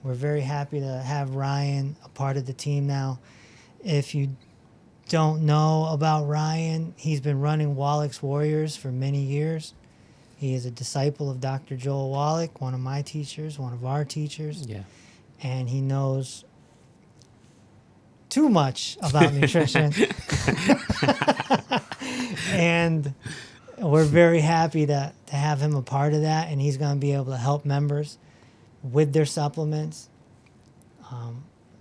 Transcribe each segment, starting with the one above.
We're very happy to have Ryan a part of the team now. If you don't know about Ryan, he's been running Wallach's Warriors for many years. He is a disciple of Dr. Joel Wallach, one of my teachers, one of our teachers. Yeah. And he knows too much about nutrition. And we're very happy to have him a part of that. And he's going to be able to help members with their supplements,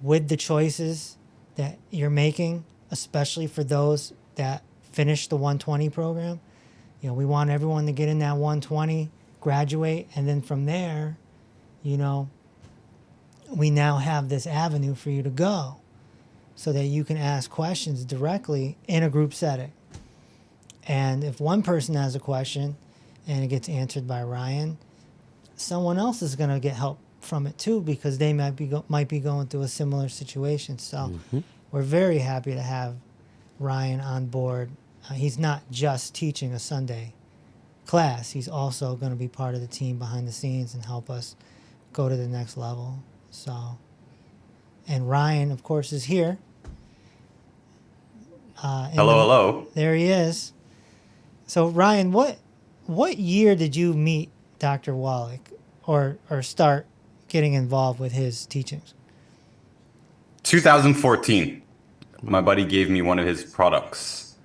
with the choices that you're making, especially for those that finish the 120 program. You know, we want everyone to get in that 120, graduate, and then from there, you know, we now have this avenue for you to go so that you can ask questions directly in a group setting. And if one person has a question and it gets answered by Ryan, someone else is going to get help from it too, because they might be going through a similar situation. So we're very happy to have Ryan on board. He's not just teaching a Sunday class. He's also going to be part of the team behind the scenes and help us go to the next level. So, and Ryan, of course, is here. Hello. There he is. So, Ryan, what year did you meet Dr. Wallach or start getting involved with his teachings? 2014. My buddy gave me one of his products,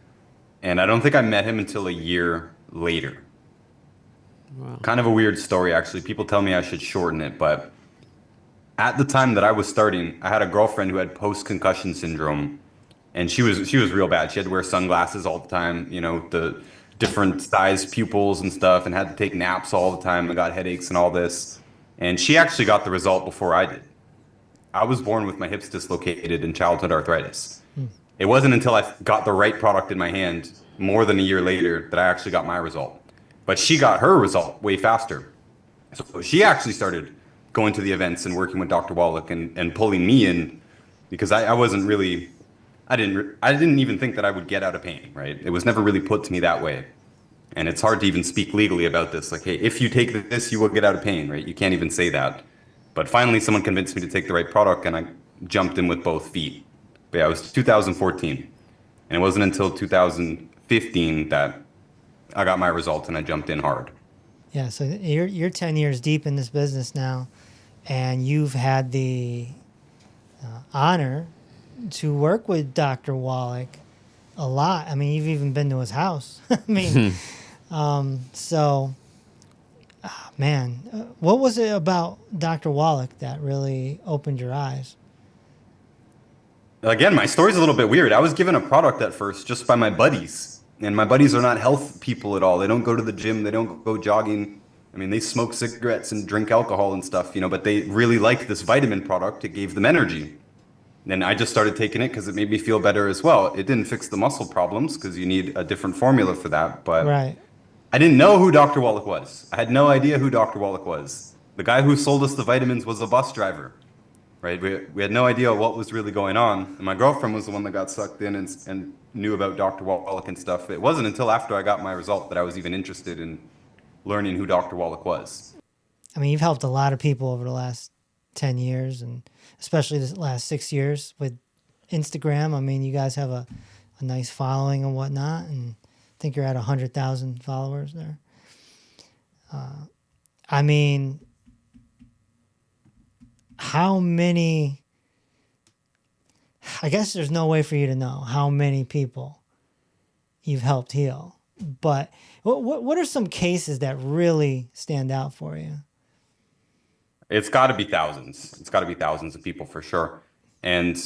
and I don't think I met him until a year later. Wow. Kind of a weird story, actually. People tell me I should shorten it, but at the time that I was starting, I had a girlfriend who had post-concussion syndrome, and she was real bad. She had to wear sunglasses all the time, you know, the different size pupils and stuff, and had to take naps all the time and got headaches and all this. And she actually got the result before I did. I was born with my hips dislocated and childhood arthritis. It wasn't until I got the right product in my hand more than a year later that I actually got my result. But she got her result way faster. So she actually started going to the events and working with Dr. Wallach and pulling me in, because I wasn't really, I didn't even think that I would get out of pain, right? It was never really put to me that way. And it's hard to even speak legally about this. Like, hey, if you take this, you will get out of pain, right? You can't even say that. But finally, someone convinced me to take the right product, and I jumped in with both feet. But yeah, it was 2014. And it wasn't until 2015 that I got my result and I jumped in hard. Yeah, so you're 10 years deep in this business now, and you've had the honor to work with Dr. Wallach a lot. I mean, you've even been to his house. I mean, man, what was it about Dr. Wallach that really opened your eyes? Again, my story's a little bit weird. I was given a product at first just by my buddies. And my buddies are not health people at all. They don't go to the gym. They don't go jogging. I mean, they smoke cigarettes and drink alcohol and stuff, you know, but they really liked this vitamin product. It gave them energy. And I just started taking it because it made me feel better as well. It didn't fix the muscle problems because you need a different formula for that. But Right. I didn't know who Dr. Wallach was. I had no idea who Dr. Wallach was. The guy who sold us the vitamins was a bus driver, right? We had no idea what was really going on. And my girlfriend was the one that got sucked in and knew about Dr. Wallach and stuff. It wasn't until after I got my result that I was even interested in learning who Dr. Wallach was. I mean, you've helped a lot of people over the last 10 years, and especially the last 6 years with Instagram. I mean, you guys have a nice following and whatnot, and I think you're at 100,000 followers there. I mean, how many, I guess there's no way for you to know how many people you've helped heal, but what are some cases that really stand out for you? It's got to be thousands. It's got to be thousands of people for sure. And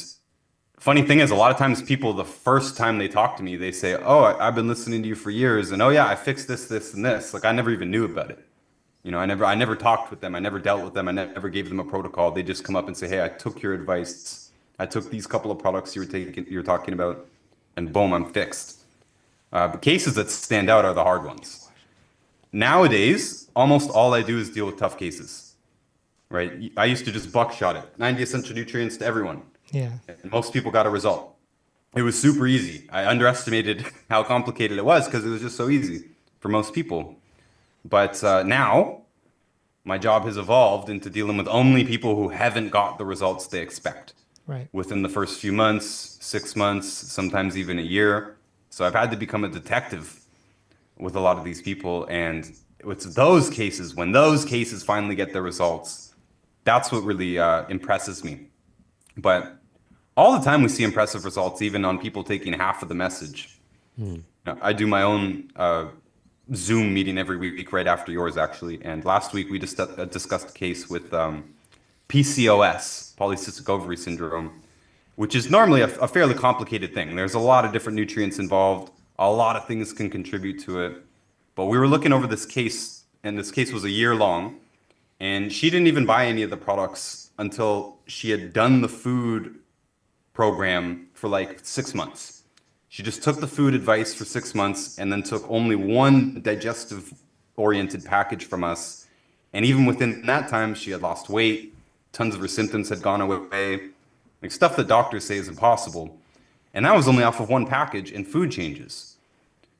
funny thing is, a lot of times people, the first time they talk to me, they say, oh, I've been listening to you for years. And oh yeah, I fixed this, this, and this. Like I never even knew about it. You know, I never talked with them. I never dealt with them. I never gave them a protocol. They just come up and say, hey, I took your advice. I took these couple of products you're talking about, and boom, I'm fixed. The cases that stand out are the hard ones. Nowadays, almost all I do is deal with tough cases. Right? I used to just buckshot it. 90 essential nutrients to everyone. Yeah. And most people got a result. It was super easy. I underestimated how complicated it was because it was just so easy for most people. But now, my job has evolved into dealing with only people who haven't got the results they expect Right. within the first few months, 6 months, sometimes even a year. So I've had to become a detective with a lot of these people. And it's those cases, when those cases finally get their results, that's what really impresses me. But all the time we see impressive results, even on people taking half of the message. I do my own Zoom meeting every week right after yours, actually. And last week we just discussed a case with PCOS, polycystic ovary syndrome, which is normally a fairly complicated thing. There's a lot of different nutrients involved. A lot of things can contribute to it. But we were looking over this case, and this case was a year long. And she didn't even buy any of the products until she had done the food program for like 6 months. She just took the food advice for 6 months and then took only one digestive oriented package from us. And even within that time, she had lost weight. Tons of her symptoms had gone away, like stuff that doctors say is impossible. And that was only off of one package and food changes,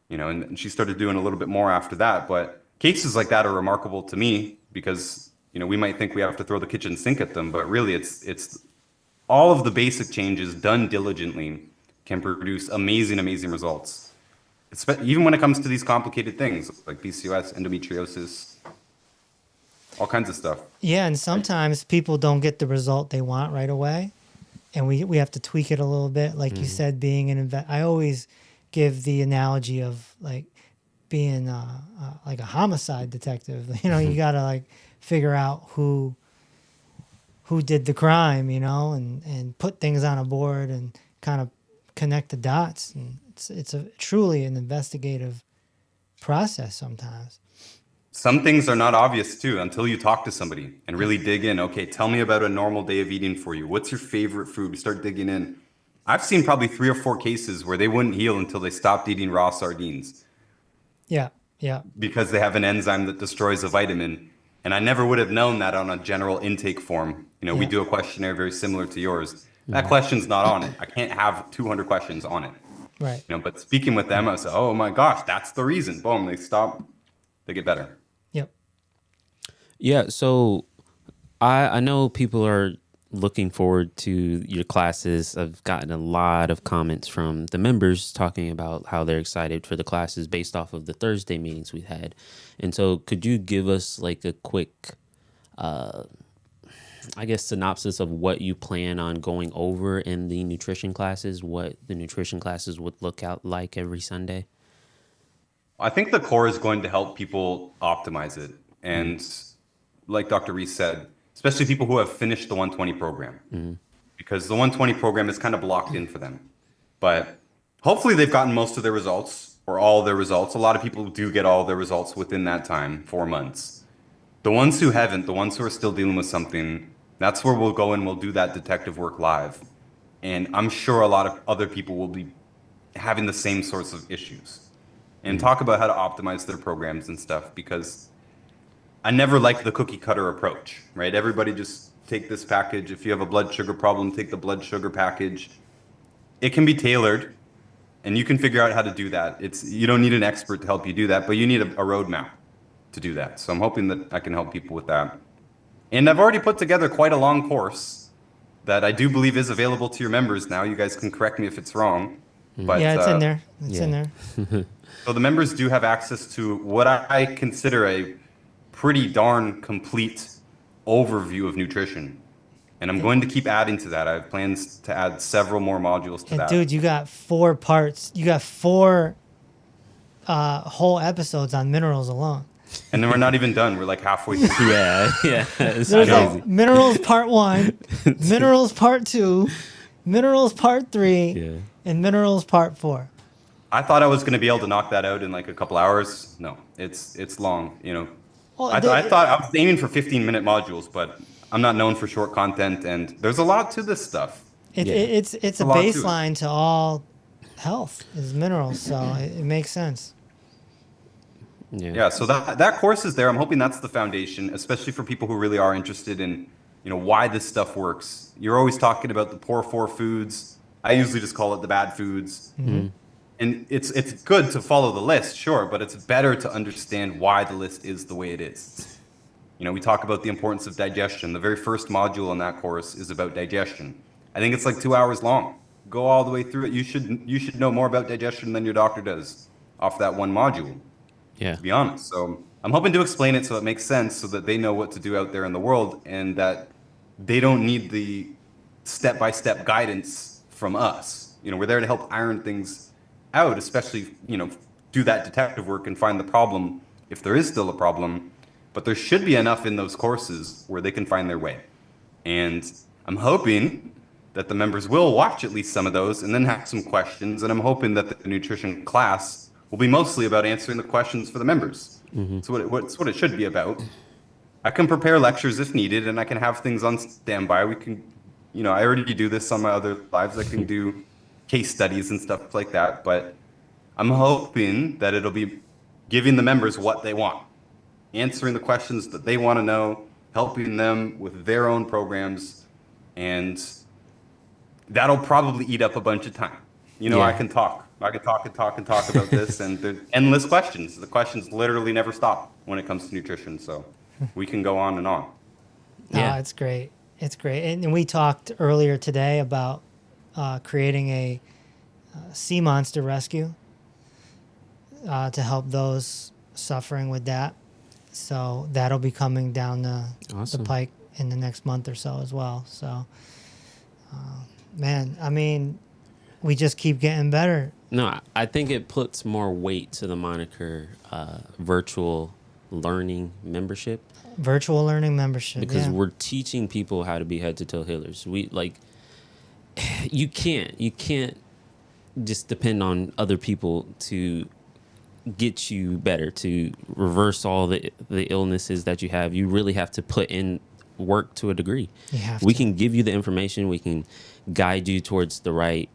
and she started doing a little bit more after that. But cases like that are remarkable to me because, we might think we have to throw the kitchen sink at them, but really it's all of the basic changes done diligently can produce amazing, amazing results. Even when it comes to these complicated things like PCOS, endometriosis, all kinds of stuff. Yeah, and sometimes people don't get the result they want right away, and we have to tweak it a little bit. Like you said, being I always give the analogy of like being like a homicide detective. You gotta like figure out who did the crime, and put things on a board and kind of connect the dots. And it's truly an investigative process sometimes. Some things are not obvious too until you talk to somebody and really dig in. Okay, tell me about a normal day of eating for you. What's your favorite food? We start digging in. I've seen probably 3 or 4 cases where they wouldn't heal until they stopped eating raw sardines. Yeah, yeah. Because they have an enzyme that destroys a vitamin. And I never would have known that on a general intake form. We do a questionnaire very similar to yours. That question's not on it. I can't have 200 questions on it. Right. But speaking with them, I was like, oh my gosh, that's the reason. Boom, they stop, they get better. Yep. Yeah, so I know people are looking forward to your classes. I've gotten a lot of comments from the members talking about how they're excited for the classes based off of the Thursday meetings we had. And so could you give us like a quick, synopsis of what you plan on going over in the nutrition classes, what the nutrition classes would look out like every Sunday? I think the core is going to help people optimize it. And like Dr. Reese said, especially people who have finished the 120 program, because the 120 program is kind of blocked in for them. But hopefully they've gotten most of their results or all their results. A lot of people do get all their results within that time, 4 months. The ones who haven't, the ones who are still dealing with something, that's where we'll go and we'll do that detective work live. And I'm sure a lot of other people will be having the same sorts of issues and talk about how to optimize their programs and stuff, because I never liked the cookie cutter approach, right? Everybody just take this package. If you have a blood sugar problem, take the blood sugar package. It can be tailored and you can figure out how to do that. You don't need an expert to help you do that, but you need a roadmap to do that. So I'm hoping that I can help people with that. And I've already put together quite a long course that I do believe is available to your members now. You guys can correct me if it's wrong. But, yeah, it's in there. It's in there. So the members do have access to what I consider a pretty darn complete overview of nutrition. And I'm going to keep adding to that. I have plans to add several more modules to that. Dude, you got 4 parts. You got 4 whole episodes on minerals alone. And then we're not even done. We're like halfway through. Yeah. It's There's crazy. like minerals part 1, minerals part 2, minerals part 3, and minerals part 4. I thought I was going to be able to knock that out in like a couple hours. No, it's long, Well, I thought I was aiming for 15-minute modules, but I'm not known for short content, and there's a lot to this stuff. It's a lot to it. baseline to all health is minerals, so it makes sense. Yeah, so that course is there. I'm hoping that's the foundation, especially for people who really are interested in, why this stuff works. You're always talking about the poor 4 foods. I usually just call it the bad foods. Mm-hmm. And it's good to follow the list, sure, but it's better to understand why the list is the way it is. We talk about the importance of digestion. The very first module in that course is about digestion. I think it's like 2 hours long. Go all the way through it. You should know more about digestion than your doctor does off that one module, Yeah. to be honest. So I'm hoping to explain it so it makes sense, so that they know what to do out there in the world, and that they don't need the step-by-step guidance from us. We're there to help iron things out, especially, do that detective work and find the problem if there is still a problem. But there should be enough in those courses where they can find their way. And I'm hoping that the members will watch at least some of those and then have some questions. And I'm hoping that the nutrition class will be mostly about answering the questions for the members. It's what it should be about. I can prepare lectures if needed, and I can have things on standby. We can, I already do this on my other lives. I can do case studies and stuff like that. But I'm hoping that it'll be giving the members what they want, answering the questions that they want to know, helping them with their own programs, and that'll probably eat up a bunch of time. Yeah. I can talk about this, and there's endless questions. The questions literally never stop when it comes to nutrition, so we can go on and on. Yeah. Oh, it's great. It's great. And we talked earlier today about creating a sea monster rescue to help those suffering with that. So that'll be coming down the Awesome. pike in the next month or so as well. So, man, I mean, we just keep getting better. No, I think it puts more weight to the moniker virtual learning membership, Virtual learning membership. because yeah. we're teaching people how to be head to toe healers. You can't just depend on other people to get you better, to reverse all the illnesses that you have. You really have to put in work to a degree. You have We to. can give you the information, we can guide you towards the right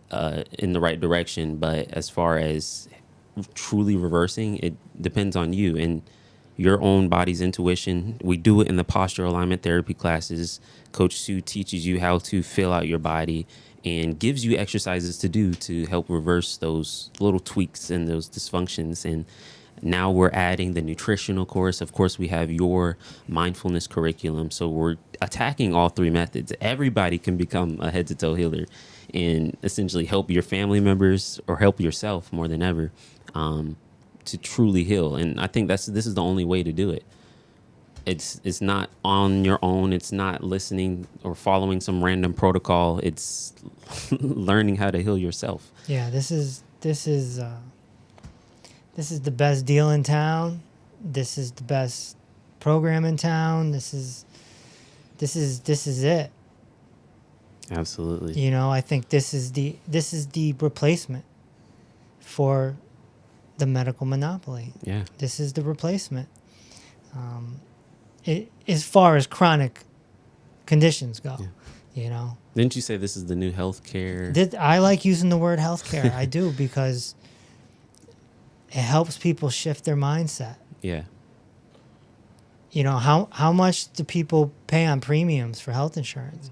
in the right direction, but as far as truly reversing, it depends on you and your own body's intuition. We do it in the posture alignment therapy classes. Coach Sue teaches you how to feel out your body and gives you exercises to do to help reverse those little tweaks and those dysfunctions. And now we're adding the nutritional course. Of course, we have your mindfulness curriculum. So we're attacking all three methods. Everybody can become a head to toe healer and essentially help your family members or help yourself more than ever to truly heal. And I think this is the only way to do it. It's not on your own. It's not listening or following some random protocol. It's learning how to heal yourself. Yeah, this is the best deal in town. This is the best program in town. This is it. Absolutely. I think this is the replacement for the medical monopoly. Yeah. This is the replacement. As far as chronic conditions go, Didn't you say this is the new healthcare? I like using the word healthcare. I do, because it helps people shift their mindset. Yeah. How much do people pay on premiums for health insurance?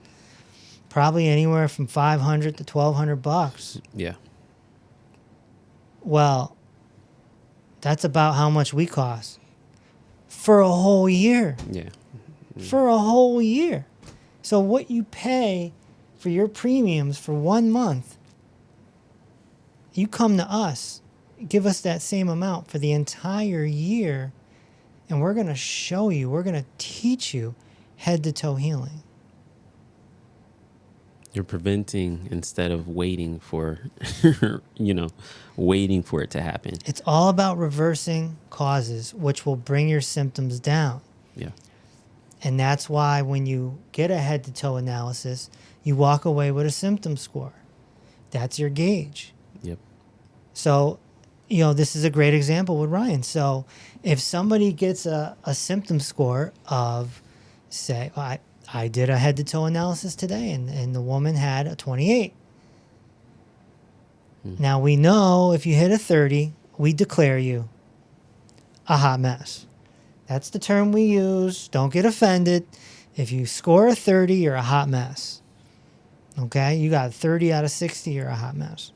Probably anywhere from $500 to $1,200. Yeah. Well, that's about how much we cost for a whole year. Yeah. For a whole year. So what you pay for your premiums for 1 month, you come to us, give us that same amount for the entire year, and we're going to show you, we're going to teach you head to toe healing. You're preventing instead of waiting for, waiting for it to happen. It's all about reversing causes, which will bring your symptoms down. Yeah. And that's why when you get a head to toe analysis, you walk away with a symptom score. That's your gauge. Yep. So, this is a great example with Ryan. So if somebody gets a symptom score of, say, I did a head to toe analysis today, and the woman had a 28. Now we know if you hit a 30, we declare you a hot mess. That's the term we use. Don't get offended. If you score a 30, you're a hot mess. Okay? You got 30 out of 60, you're a hot mess.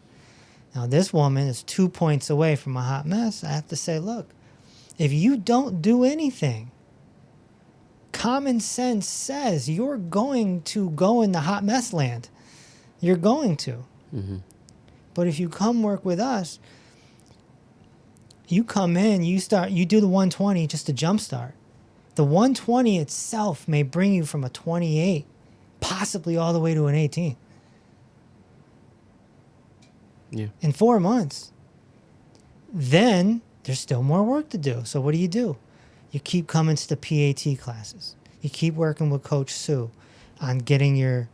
Now this woman is 2 points away from a hot mess. I have to say, look, if you don't do anything, Common sense says you're going to go into hot mess land. You're going to. But if you come work with us, you come in, you do the 120 just to jumpstart. The 120 itself may bring you from a 28, possibly all the way to an 18. Yeah. In 4 months. Then there's still more work to do. So what do? You keep coming to the PAT classes. You keep working with Coach Sue on getting your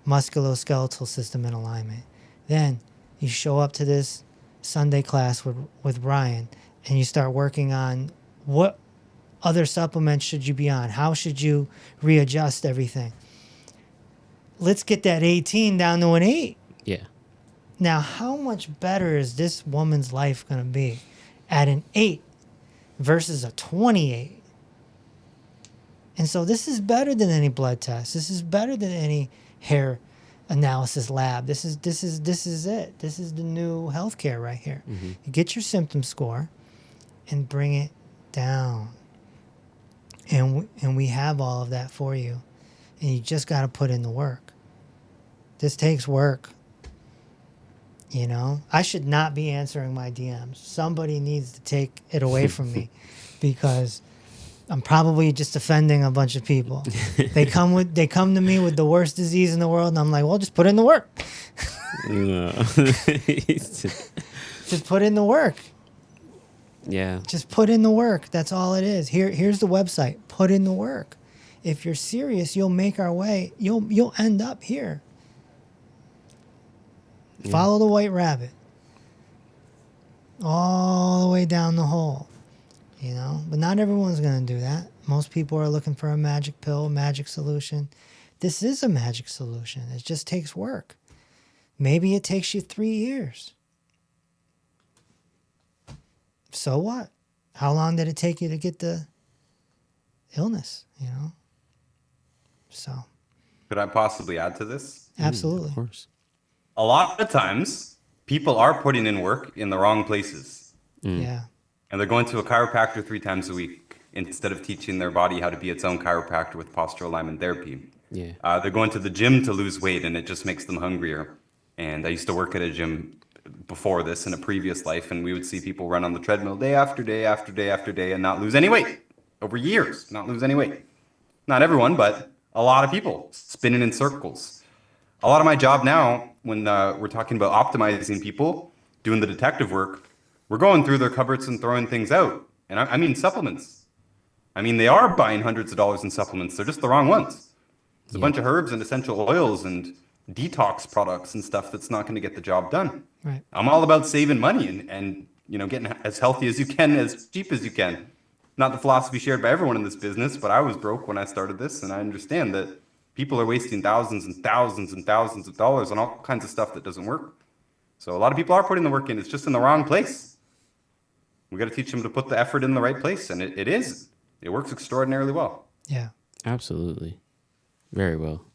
musculoskeletal system in alignment. Then you show up to this Sunday class with Ryan, and you start working on what other supplements should you be on? How should you readjust everything? Let's get that 18 down to an 8. Yeah. Now, how much better is this woman's life going to be at an 8 versus a 28? And so this is better than any blood test. This is better than any hair analysis lab. This is it. This is the new healthcare right here. You get your symptom score and bring it down. And we have all of that for you. And you just got to put in the work. This takes work. You know, I should not be answering my DMs. Somebody needs to take it away from me, because I'm probably just offending a bunch of people. They come to me with the worst disease in the world, and I'm like, well, just put in the work. No. Just put in the work. Yeah. Just put in the work. That's all it is. Here's the website. Put in the work. If you're serious, you'll make our way. You'll end up here. Yeah. Follow the white rabbit. All the way down the hole. You know? But not everyone's going to do that. Most people are looking for a magic pill, magic solution. This is a magic solution. It just takes work. Maybe it takes you 3 years. So what? How long did it take you to get the illness, you know? So. Could I possibly add to this? Absolutely. Of course. A lot of times, people are putting in work in the wrong places. Yeah. And they're going to a chiropractor 3 times a week instead of teaching their body how to be its own chiropractor with postural alignment therapy. Yeah. They're going to the gym to lose weight, and it just makes them hungrier. And I used to work at a gym before this in a previous life, and we would see people run on the treadmill day after day after day after day and not lose any weight over years, not lose any weight. Not everyone, but a lot of people spinning in circles. A lot of my job now, when we're talking about optimizing people, doing the detective work, we're going through their cupboards and throwing things out. And I mean supplements. I mean, they are buying hundreds of dollars in supplements. They're just the wrong ones. It's a bunch of herbs and essential oils and detox products and stuff that's not going to get the job done. Right. I'm all about saving money and you know, getting as healthy as you can, as cheap as you can. Not the philosophy shared by everyone in this business, but I was broke when I started this, and I understand that people are wasting thousands and thousands and thousands of dollars on all kinds of stuff that doesn't work. So a lot of people are putting the work in. It's just in the wrong place. We got to teach them to put the effort in the right place, and it is. It works extraordinarily well. Yeah. Absolutely. Very well.